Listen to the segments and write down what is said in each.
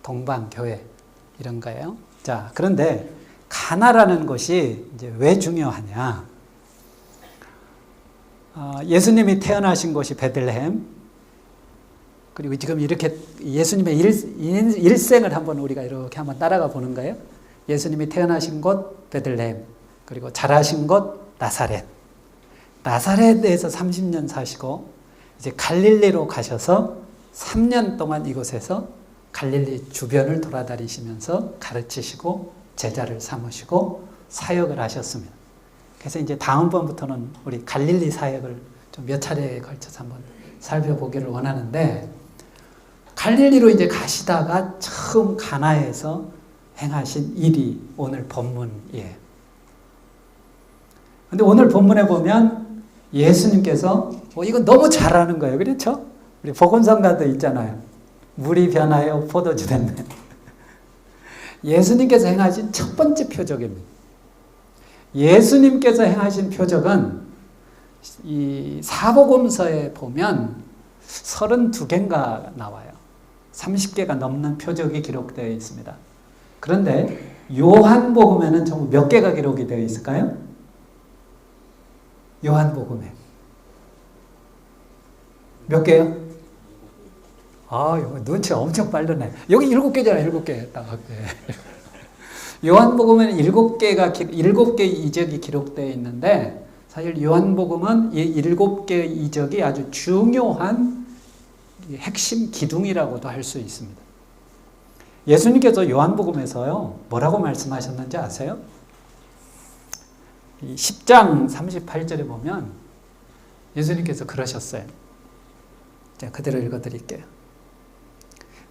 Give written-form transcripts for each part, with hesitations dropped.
동방교회 이런 거예요. 자, 그런데 가나라는 것이 이제 왜 중요하냐? 예수님이 태어나신 곳이 베들레헴, 그리고 지금 이렇게 예수님의 일생을 한번 우리가 이렇게 한번 따라가 보는 거예요. 예수님이 태어나신 곳 베들레헴, 그리고 자라신 곳 나사렛. 나사렛에서 30년 사시고 이제 갈릴리로 가셔서 3년 동안 이곳에서 갈릴리 주변을 돌아다니시면서 가르치시고 제자를 삼으시고 사역을 하셨습니다. 그래서 이제 다음번부터는 우리 갈릴리 사역을 좀 몇 차례에 걸쳐서 한번 살펴보기를 원하는데, 갈릴리로 이제 가시다가 처음 가나에서 행하신 일이 오늘 본문이에요. 근데 오늘 본문에 보면 예수님께서 이거 너무 잘하는 거예요. 그렇죠? 우리 복음성가도 있잖아요. 물이 변하여 포도주 됐네. 예수님께서 행하신 첫 번째 표적입니다. 예수님께서 행하신 표적은 이 사복음서에 보면 32개인가 나와요. 30개가 넘는 표적이 기록되어 있습니다. 그런데 요한복음에는 전부 몇 개가 기록이 되어 있을까요? 요한복음에 몇 개요? 눈치 엄청 빠르네. 여기 7개잖아요. 7개. 딱. 요한복음에는 7개 이적이 기록되어 있는데, 사실 요한복음은 이 7개 이적이 아주 중요한 핵심 기둥이라고도 할 수 있습니다. 예수님께서 요한복음에서요, 뭐라고 말씀하셨는지 아세요? 10장 38절에 보면 예수님께서 그러셨어요. 제가 그대로 읽어드릴게요.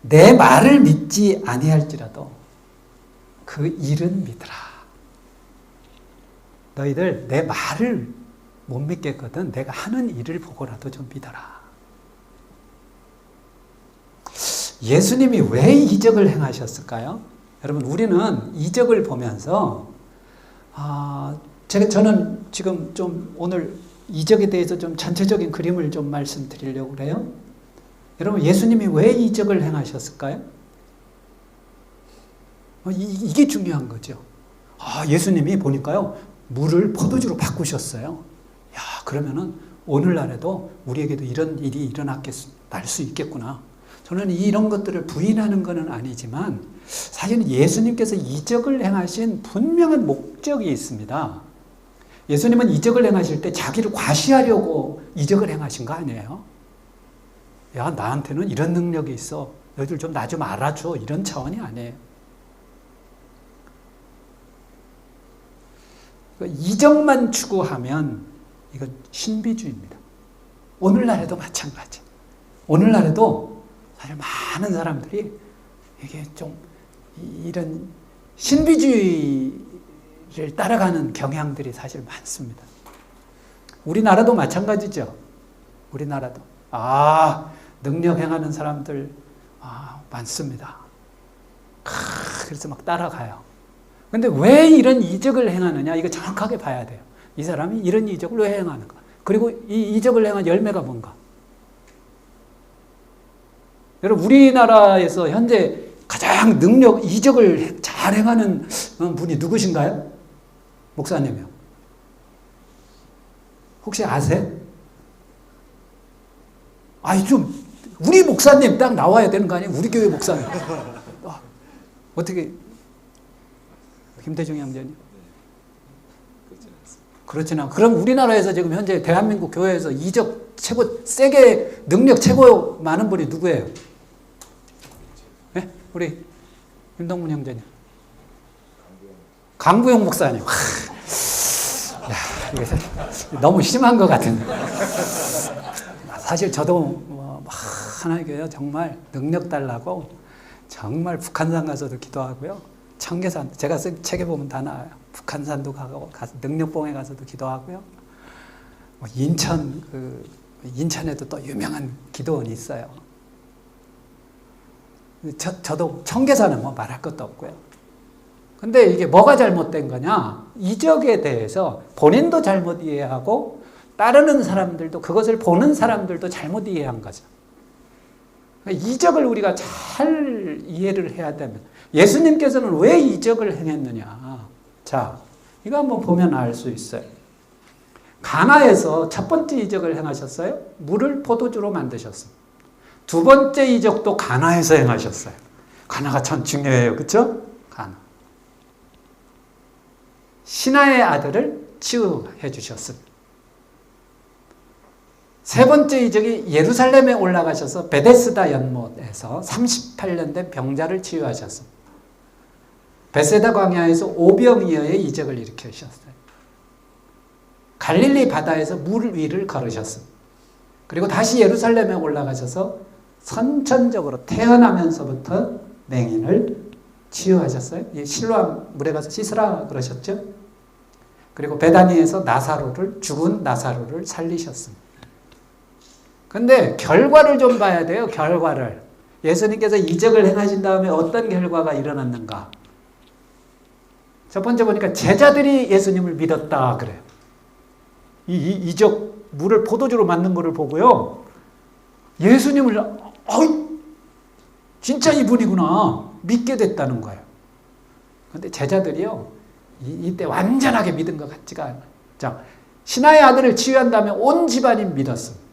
내 말을 믿지 아니할지라도 그 일은 믿으라. 너희들 내 말을 못 믿겠거든 내가 하는 일을 보고라도 좀 믿어라. 예수님이 왜 이적을 행하셨을까요? 여러분, 우리는 이적을 보면서 저는 지금 좀 오늘 이적에 대해서 좀 전체적인 그림을 좀 말씀드리려고 그래요. 여러분, 예수님이 왜 이적을 행하셨을까요? 이게 중요한 거죠. 예수님이 보니까요, 물을 포도주로 바꾸셨어요. 그러면은 오늘날에도 우리에게도 이런 일이 날 수 있겠구나. 저는 이런 것들을 부인하는 것은 아니지만, 사실은 예수님께서 이적을 행하신 분명한 목적이 있습니다. 예수님은 이적을 행하실 때 자기를 과시하려고 이적을 행하신 거 아니에요? 야, 나한테는 이런 능력이 있어. 너희들 좀 나 좀 알아줘. 이런 차원이 아니에요. 이적만 추구하면 이건 신비주의입니다. 오늘날에도 마찬가지. 오늘날에도 사실 많은 사람들이 이게 좀 이런 신비주의를 따라가는 경향들이 사실 많습니다. 우리나라도 마찬가지죠. 우리나라도. 능력 행하는 사람들 많습니다. 그래서 막 따라가요. 근데 왜 이런 이적을 행하느냐? 이거 정확하게 봐야 돼요. 이 사람이 이런 이적을 왜 행하는가? 그리고 이 이적을 행한 열매가 뭔가? 여러분, 우리나라에서 현재 가장 이적을 잘 행하는 분이 누구신가요? 목사님이요. 혹시 아세요? 우리 목사님 딱 나와야 되는 거 아니에요? 우리 교회 목사님. 어떻게, 김대중 형제님? 그렇진 않고. 그럼 우리나라에서 지금 현재 대한민국 교회에서 이적 최고, 세게 능력 최고 많은 분이 누구예요? 네? 우리 김동문 형제님. 강부영 목사님. 이게 너무 심한 것 같은데. 사실 저도 하나님께서 정말 능력 달라고 정말 북한산 가서도 기도하고요. 청계산, 제가 쓴 책에 보면 다 나와요. 북한산도 가서 능력봉에 가서도 기도하고요. 인천에도 또 유명한 기도원이 있어요. 저도 청계산은 말할 것도 없고요. 근데 이게 뭐가 잘못된 거냐? 이적에 대해서 본인도 잘못 이해하고 따르는 사람들도, 그것을 보는 사람들도 잘못 이해한 거죠. 이적을 우리가 잘 이해를 해야 됩니다. 예수님께서는 왜 이적을 행했느냐. 자, 이거 한번 보면 알 수 있어요. 가나에서 첫 번째 이적을 행하셨어요. 물을 포도주로 만드셨습니다. 두 번째 이적도 가나에서 행하셨어요. 가나가 참 중요해요. 그렇죠? 가나. 신하의 아들을 치유해 주셨습니다. 세 번째 이적이 예루살렘에 올라가셔서 베데스다 연못에서 38년 된 병자를 치유하셨습니다. 베세다 광야에서 오병이어의 이적을 일으키셨어요. 갈릴리 바다에서 물 위를 걸으셨습니다. 그리고 다시 예루살렘에 올라가셔서 선천적으로 태어나면서부터 맹인을 치유하셨어요. 실로암 물에 가서 씻으라 그러셨죠. 그리고 베다니에서 죽은 나사로를 살리셨습니다. 근데 결과를 좀 봐야 돼요. 결과를. 예수님께서 이적을 행하신 다음에 어떤 결과가 일어났는가. 첫 번째 보니까 제자들이 예수님을 믿었다 그래요. 이 이적 물을 포도주로 만든 거를 보고요. 예수님을 진짜 이분이구나 믿게 됐다는 거예요. 그런데 제자들이요. 이때 완전하게 믿은 것 같지가 않아요. 자, 신하의 아들을 치유한 다음에 온 집안이 믿었습니다.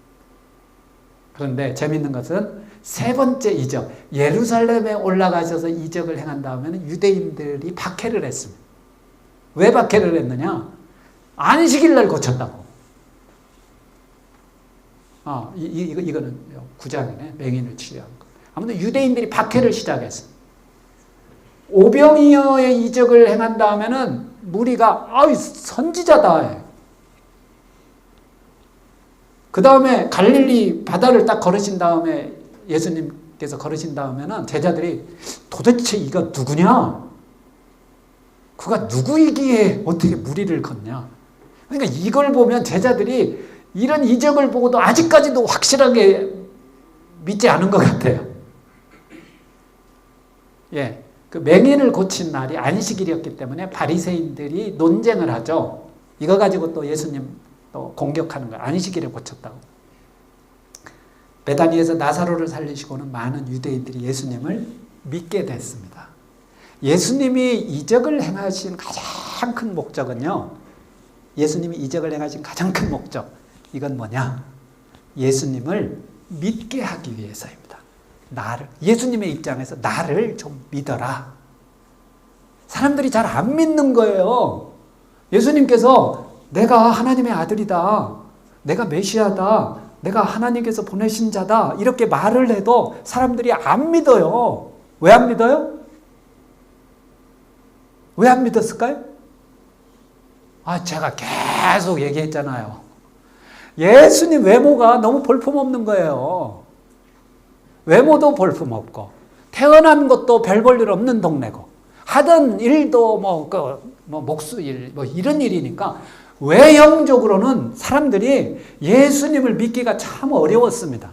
그런데 재미있는 것은 세 번째 이적, 예루살렘에 올라가셔서 이적을 행한 다음에는 유대인들이 박해를 했습니다. 왜 박해를 했느냐? 안식일 날 고쳤다고. 이거는 9장이네. 맹인을 치유한 거. 아무튼 유대인들이 박해를 시작했어요. 오병이어의 이적을 행한 다음에는 무리가 선지자다. 그 다음에 갈릴리 바다를 딱 걸으신 다음에 예수님께서 걸으신 다음에는 제자들이 도대체 이가 누구냐? 그가 누구이기에 어떻게 무리를 걷냐? 그러니까 이걸 보면 제자들이 이런 이적을 보고도 아직까지도 확실하게 믿지 않은 것 같아요. 예, 그 맹인을 고친 날이 안식일이었기 때문에 바리새인들이 논쟁을 하죠. 이거 가지고 또 예수님 또 공격하는 거예요. 안식일에 고쳤다고. 베다니에서 나사로를 살리시고는 많은 유대인들이 예수님을 믿게 됐습니다. 예수님이 이적을 행하신 가장 큰 목적은요. 예수님이 이적을 행하신 가장 큰 목적. 이건 뭐냐? 예수님을 믿게 하기 위해서입니다. 예수님의 입장에서 나를 좀 믿어라. 사람들이 잘 안 믿는 거예요. 예수님께서 내가 하나님의 아들이다. 내가 메시아다. 내가 하나님께서 보내신 자다. 이렇게 말을 해도 사람들이 안 믿어요. 왜 안 믿어요? 왜 안 믿었을까요? 제가 계속 얘기했잖아요. 예수님 외모가 너무 볼품없는 거예요. 외모도 볼품없고 태어난 것도 별 볼 일 없는 동네고 하던 일도 목수일 이런 일이니까 외형적으로는 사람들이 예수님을 믿기가 참 어려웠습니다.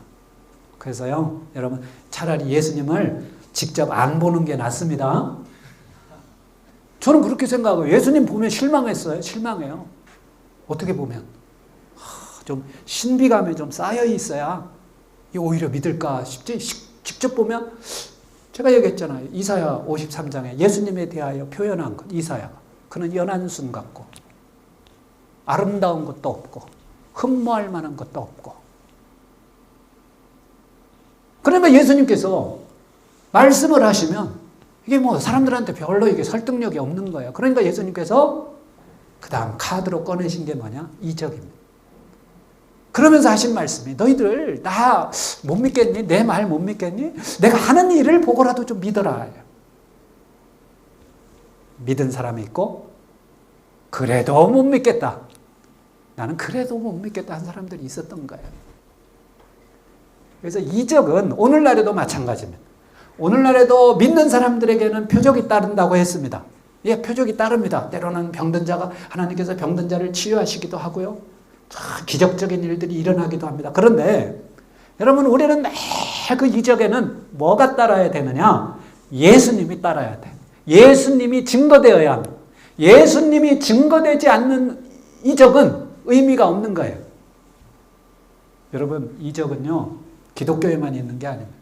그래서요, 여러분 차라리 예수님을 직접 안 보는 게 낫습니다. 저는 그렇게 생각해요. 예수님 보면 실망했어요. 실망해요. 어떻게 보면 좀 신비감이 좀 쌓여 있어야 오히려 믿을까 싶지. 직접 보면 제가 얘기했잖아요. 이사야 53장에 예수님에 대하여 표현한 것. 이사야가. 그는 연한순 같고 아름다운 것도 없고 흠모할 만한 것도 없고. 그러면 예수님께서 말씀을 하시면 이게 사람들한테 별로 이게 설득력이 없는 거예요. 그러니까 예수님께서 그 다음 카드로 꺼내신 게 뭐냐? 이적입니다. 그러면서 하신 말씀이 너희들 나 못 믿겠니? 내 말 못 믿겠니? 내가 하는 일을 보고라도 좀 믿어라. 믿은 사람이 있고 그래도 못 믿겠다. 나는 그래도 못 믿겠다 한 사람들이 있었던 거예요. 그래서 이적은 오늘날에도 마찬가지입니다. 오늘날에도 믿는 사람들에게는 표적이 따른다고 했습니다. 예, 표적이 따릅니다. 때로는 병든 자가 하나님께서 병든 자를 치유하시기도 하고요. 기적적인 일들이 일어나기도 합니다. 그런데 여러분 우리는 매 그 이적에는 뭐가 따라야 되느냐? 예수님이 따라야 돼. 예수님이 증거되어야 합니다. 예수님이 증거되지 않는 이적은 의미가 없는 거예요. 여러분 이적은요 기독교에만 있는 게 아닙니다.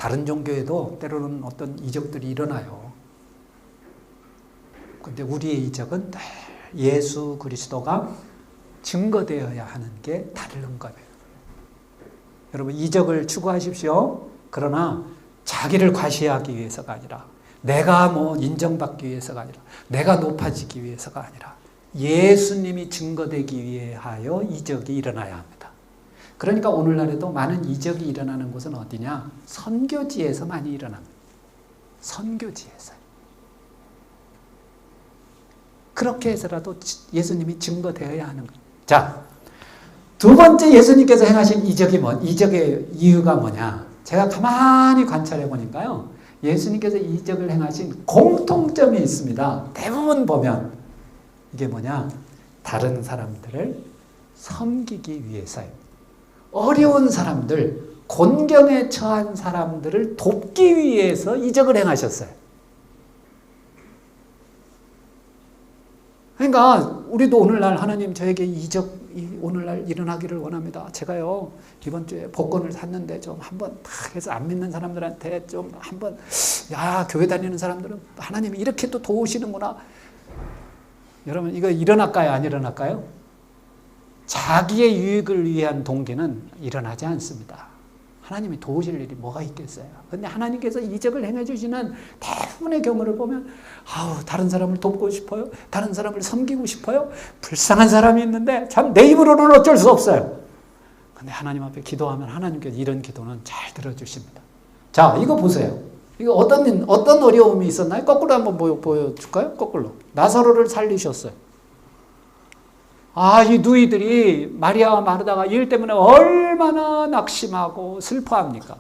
다른 종교에도 때로는 어떤 이적들이 일어나요. 근데 우리의 이적은 예수 그리스도가 증거되어야 하는 게 다른 거예요. 여러분, 이적을 추구하십시오. 그러나 자기를 과시하기 위해서가 아니라, 내가 뭐 인정받기 위해서가 아니라, 내가 높아지기 위해서가 아니라 예수님이 증거되기 위하여 이적이 일어나야 합니다. 그러니까 오늘날에도 많은 이적이 일어나는 곳은 어디냐? 선교지에서 많이 일어납니다. 선교지에서. 그렇게 해서라도 예수님이 증거되어야 하는 거예요. 자, 두 번째 예수님께서 행하신 이적의 이유가 뭐냐? 제가 가만히 관찰해 보니까요, 예수님께서 이적을 행하신 공통점이 있습니다. 대부분 보면 이게 뭐냐? 다른 사람들을 섬기기 위해서예요. 어려운 사람들, 곤경에 처한 사람들을 돕기 위해서 이적을 행하셨어요. 그러니까 우리도 오늘날 하나님 저에게 이적이 오늘날 일어나기를 원합니다. 제가요 이번 주에 복권을 샀는데 좀 한번 탁 해서 안 믿는 사람들한테 좀 한번, 야, 교회 다니는 사람들은 하나님이 이렇게 또 도우시는구나. 여러분, 이거 일어날까요? 안 일어날까요? 자기의 유익을 위한 동기는 일어나지 않습니다. 하나님이 도우실 일이 뭐가 있겠어요? 그런데 하나님께서 이적을 행해 주시는 대부분의 경우를 보면, 다른 사람을 돕고 싶어요. 다른 사람을 섬기고 싶어요. 불쌍한 사람이 있는데 참 내 입으로는 어쩔 수 없어요. 그런데 하나님 앞에 기도하면 하나님께서 이런 기도는 잘 들어주십니다. 자, 이거 보세요. 이거 어떤 어려움이 있었나요? 거꾸로 한번 보여줄까요? 거꾸로. 나사로를 살리셨어요. 이 누이들이 마리아와 마르다가 일 때문에 얼마나 낙심하고 슬퍼합니까?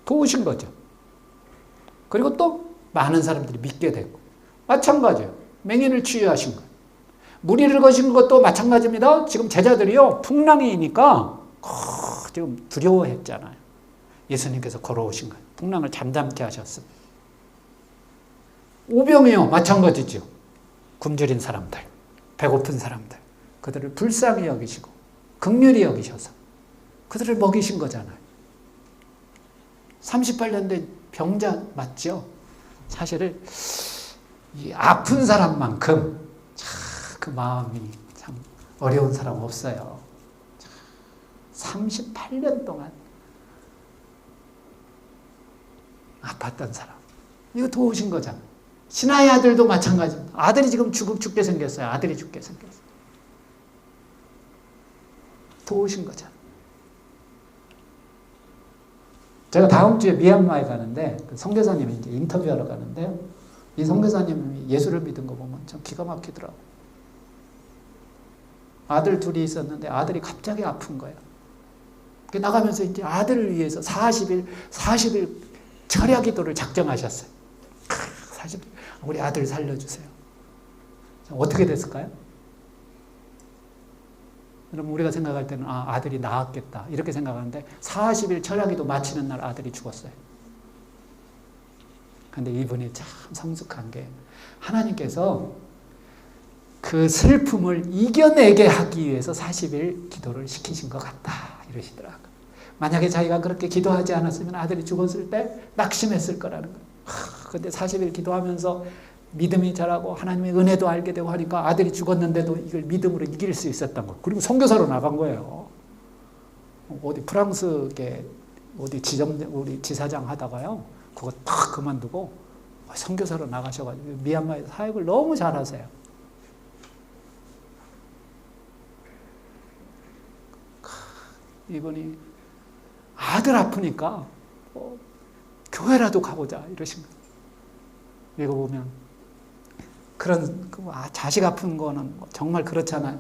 도우신 거죠. 그리고 또 많은 사람들이 믿게 됐고, 마찬가지예요. 맹인을 치유하신 거예요. 무리를 거신 것도 마찬가지입니다. 지금 제자들이요, 풍랑이니까 지금 두려워했잖아요. 예수님께서 걸어오신 거예요. 풍랑을 잠잠케 하셨습니다. 오병이요, 마찬가지죠. 굶주린 사람들, 배고픈 사람들, 그들을 불쌍히 여기시고 긍휼히 여기셔서 그들을 먹이신 거잖아요. 38년 된 병자 맞죠? 사실은 이 아픈 사람만큼 그 마음이 참 어려운 사람 없어요. 38년 동안 아팠던 사람, 이거 도우신 거잖아요. 신하의 아들도 마찬가지입니다. 아들이 지금 죽게 생겼어요. 아들이 죽게 생겼어요. 도우신 거잖아요. 제가 다음 주에 미얀마에 가는데, 그 선교사님이 이제 인터뷰하러 가는데요. 이 선교사님이 예수를 믿은 거 보면 참 기가 막히더라고요. 아들 둘이 있었는데 아들이 갑자기 아픈 거예요. 나가면서 이제 아들을 위해서 40일 철야 기도를 작정하셨어요. 40일, 우리 아들 살려주세요. 어떻게 됐을까요? 여러분, 우리가 생각할 때는 아들이 나았겠다 이렇게 생각하는데 40일 철야기도 마치는 날 아들이 죽었어요. 그런데 이분이 참 성숙한 게, 하나님께서 그 슬픔을 이겨내게 하기 위해서 40일 기도를 시키신 것 같다 이러시더라고요. 만약에 자기가 그렇게 기도하지 않았으면 아들이 죽었을 때 낙심했을 거라는 거예요. 근데 40일 기도하면서 믿음이 자라고 하나님의 은혜도 알게 되고 하니까 아들이 죽었는데도 이걸 믿음으로 이길 수 있었던 거. 그리고 선교사로 나간 거예요. 어디 프랑스계 어디 우리 지사장 하다가요, 그거 딱 그만두고 선교사로 나가셔가지고 미얀마에서 사역을 너무 잘하세요. 이분이 아들 아프니까 교회라도 가보자 이러신 거예요. 이거 보면 그런 자식 아픈 거는 정말 그렇잖아요.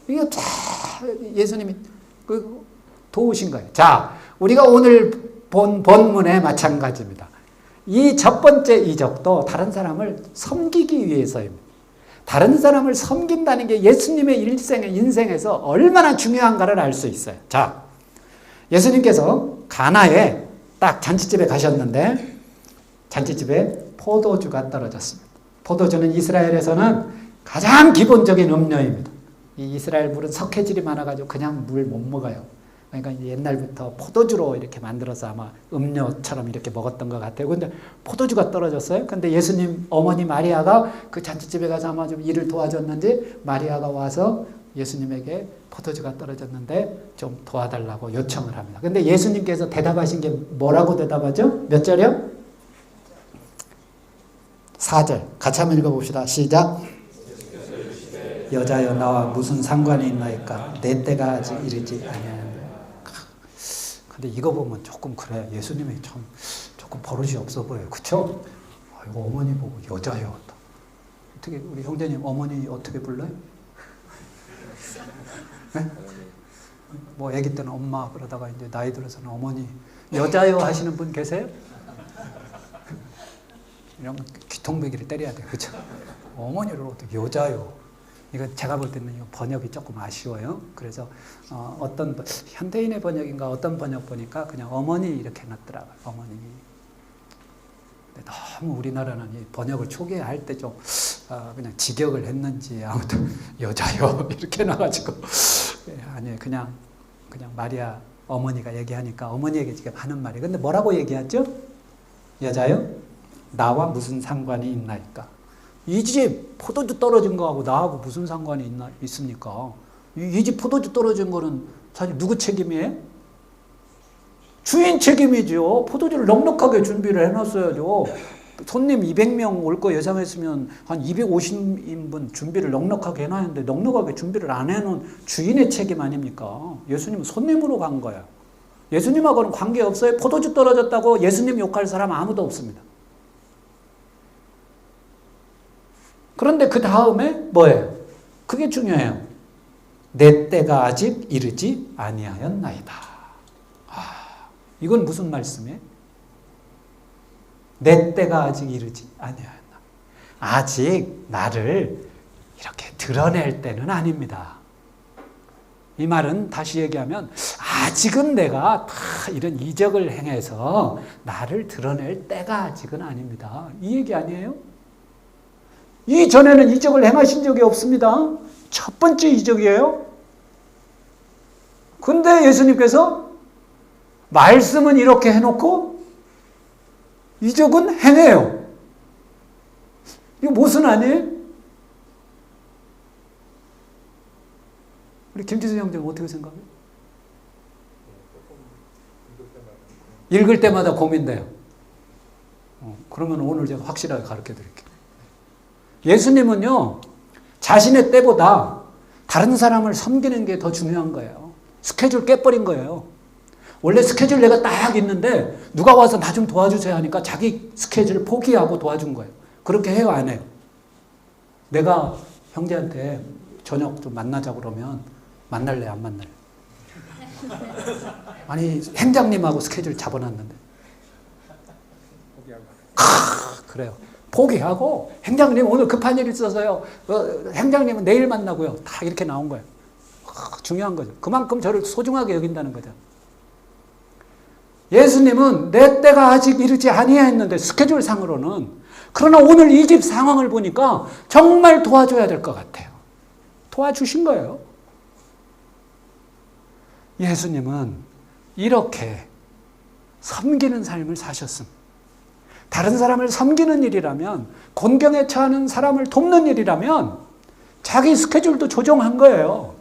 이거 다 예수님이 도우신 거예요. 자, 우리가 오늘 본 본문에 마찬가지입니다. 이 첫 번째 이적도 다른 사람을 섬기기 위해서입니다. 다른 사람을 섬긴다는 게 예수님의 인생에서 얼마나 중요한가를 알 수 있어요. 자, 예수님께서 가나에 딱 잔치집에 가셨는데 잔치집에 포도주가 떨어졌습니다. 포도주는 이스라엘에서는 가장 기본적인 음료입니다. 이 이스라엘 물은 석회질이 많아가지고 그냥 물 못 먹어요. 그러니까 옛날부터 포도주로 이렇게 만들어서 아마 음료처럼 이렇게 먹었던 것 같아요. 근데 포도주가 떨어졌어요. 근데 예수님 어머니 마리아가 그 잔치집에 가서 아마 좀 일을 도와줬는지 마리아가 와서 예수님에게 포도주가 떨어졌는데 좀 도와달라고 요청을 합니다. 근데 예수님께서 대답하신 게 뭐라고 대답하죠? 몇 절이요? 4절. 같이 한번 읽어봅시다. 시작. 여자여 나와 무슨 상관이 있나이까? 내 때가 아직 이르지 아니하는데. 근데 이거 보면 조금 그래. 예수님이 참 조금 버릇이 없어 보여요. 그쵸? 아이고, 어머니 보고 여자여. 어떻게 우리 형제님 어머니 어떻게 불러요? 네? 뭐 아기 때는 엄마 그러다가 이제 나이 들어서는 어머니. 여자여 하시는 분 계세요? 이런 귀통배기를 때려야 돼요. 그쵸? 어머니를 어떻게 여자여. 이거 제가 볼 때는 이 번역이 조금 아쉬워요. 그래서 어떤 현대인의 번역인가 어떤 번역 보니까 그냥 어머니 이렇게 놨더라고요. 어머니. 근데 너무 우리나라는 이 번역을 초기에 할 때 좀 그냥 직역을 했는지 아무튼 여자요 이렇게 나가지고 아니 그냥 마리아 어머니가 얘기하니까 어머니에게 지금 하는 말이. 근데 뭐라고 얘기하죠? 여자요? 나와 무슨 상관이 있나이까? 이 집 포도주 떨어진 거하고 나하고 무슨 상관이 있습니까? 이 집 포도주 떨어진 거는 사실 누구 책임이에요? 주인 책임이죠. 포도주를 넉넉하게 준비를 해놨어야죠. 손님 200명 올 거 예상했으면 한 250인분 준비를 넉넉하게 해놨는데 넉넉하게 준비를 안 해놓은 주인의 책임 아닙니까? 예수님은 손님으로 간 거야. 예수님하고는 관계없어요. 포도주 떨어졌다고 예수님 욕할 사람 아무도 없습니다. 그런데 그 다음에 뭐예요? 그게 중요해요. 내 때가 아직 이르지 아니하였나이다. 이건 무슨 말씀이에요? 내 때가 아직 이르지 아니하였나. 아직 나를 이렇게 드러낼 때는 아닙니다. 이 말은 다시 얘기하면 아직은 내가 다 이런 이적을 행해서 나를 드러낼 때가 아직은 아닙니다. 이 얘기 아니에요? 이전에는 이적을 행하신 적이 없습니다. 첫 번째 이적이에요. 근데 예수님께서 말씀은 이렇게 해놓고 이적은 행해요. 이거 무슨 아니에요? 우리 김지수 형제는 어떻게 생각해요? 읽을 때마다 고민돼요. 그러면 오늘 제가 확실하게 가르쳐 드릴게요. 예수님은요, 자신의 때보다 다른 사람을 섬기는 게 더 중요한 거예요. 스케줄 깨버린 거예요. 원래 스케줄 내가 딱 있는데 누가 와서 나 좀 도와주세요 하니까 자기 스케줄을 포기하고 도와준 거예요. 그렇게 해요, 안 해요? 내가 형제한테 저녁 좀 만나자 그러면 만날래, 안 만날래? 아니, 행장님하고 스케줄 잡아놨는데. 그래요. 포기하고 행장님 오늘 급한 일 있어서요. 행장님은 내일 만나고요. 다 이렇게 나온 거예요. 중요한 거죠. 그만큼 저를 소중하게 여긴다는 거죠. 예수님은 내 때가 아직 이르지 아니하였는데 스케줄 상으로는. 그러나 오늘 이 집 상황을 보니까 정말 도와줘야 될 것 같아요. 도와주신 거예요. 예수님은 이렇게 섬기는 삶을 사셨습니다. 다른 사람을 섬기는 일이라면, 곤경에 처하는 사람을 돕는 일이라면 자기 스케줄도 조정한 거예요.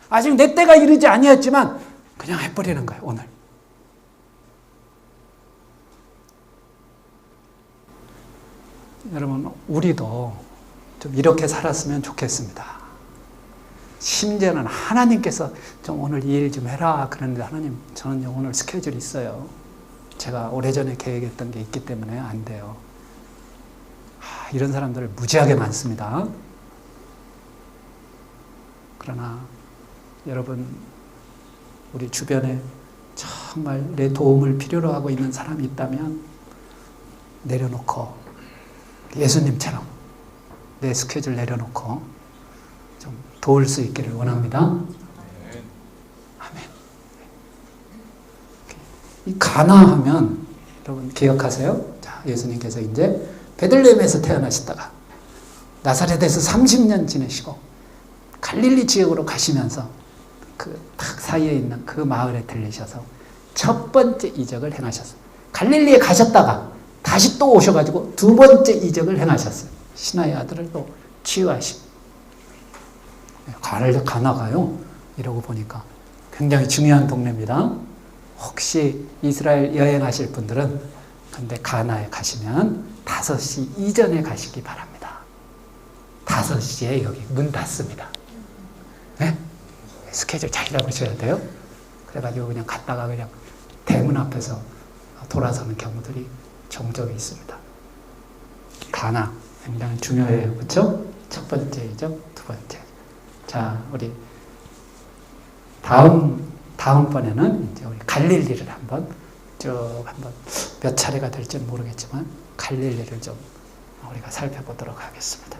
아직 내 때가 이르지 아니했지만 그냥 해버리는 거예요, 오늘. 여러분, 우리도 좀 이렇게 살았으면 좋겠습니다. 심지어는 하나님께서 좀 오늘 이 일 좀 해라 그러는데, 하나님 저는 오늘 스케줄이 있어요. 제가 오래전에 계획했던 게 있기 때문에 안 돼요. 이런 사람들 무지하게 많습니다. 그러나 여러분, 우리 주변에 정말 내 도움을 필요로 하고 있는 사람이 있다면 내려놓고 예수님처럼 내 스케줄 내려놓고 좀 도울 수 있기를 원합니다. 아멘. 이 가나하면 여러분 기억하세요? 자, 예수님께서 이제 베들레헴에서 태어나시다가 나사렛에서 30년 지내시고 갈릴리 지역으로 가시면서 그 탁 사이에 있는 그 마을에 들리셔서 첫 번째 이적을 행하셨어요. 갈릴리에 가셨다가 다시 또 오셔가지고 두 번째 이적을 행하셨어요. 신하의 아들을 또 치유하시고. 가나가요? 이러고 보니까 굉장히 중요한 동네입니다. 혹시 이스라엘 여행하실 분들은 근데 가나에 가시면 5시 이전에 가시기 바랍니다. 5시에 여기 문 닫습니다. 네? 스케줄 잘 잡으셔야 돼요. 그래가지고 그냥 갔다가 그냥 대문 앞에서 돌아서는 경우들이 종종 있습니다. 가나 굉장히 중요해요. 그렇죠? 첫 번째이죠. 두 번째. 자, 우리 다음번에는 이제 우리 갈릴리를 한번 몇 차례가 될지는 모르겠지만 갈릴리를 좀 우리가 살펴보도록 하겠습니다.